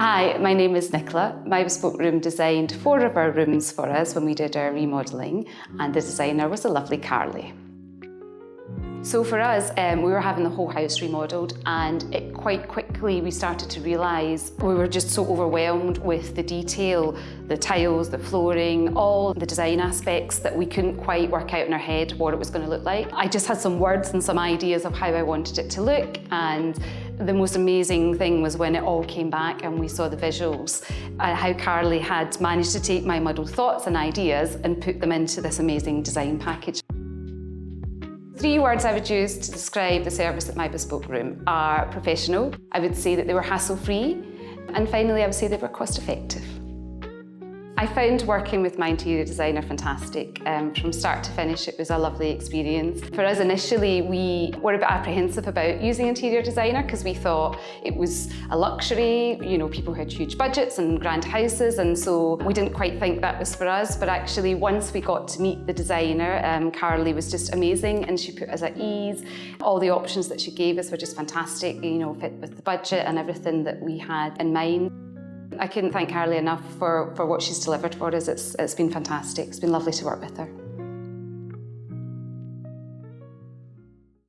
Hi, my name is Nicola. My Bespoke Room designed 4 of our rooms for us when we did our remodelling, and the designer was the lovely Carly. So for us, we were having the whole house remodelled, and quite quickly we started to realise we were just so overwhelmed with the detail, the tiles, the flooring, all the design aspects that we couldn't quite work out in our head what it was going to look like. I just had some words and some ideas of how I wanted it to look, and the most amazing thing was when it all came back and we saw the visuals, how Carly had managed to take my muddled thoughts and ideas and put them into this amazing design package. 3 words I would use to describe the service at My Bespoke Room are professional, I would say that they were hassle-free, and finally I would say they were cost-effective. I found working with my interior designer fantastic. From start to finish, it was a lovely experience. For us initially, we were a bit apprehensive about using interior designer because we thought it was a luxury, people had huge budgets and grand houses, and so we didn't quite think that was for us. But actually, once we got to meet the designer, Carly was just amazing, and she put us at ease. All the options that she gave us were just fantastic, fit with the budget and everything that we had in mind. I couldn't thank Carly enough for what she's delivered for us. It's been fantastic. It's been lovely to work with her.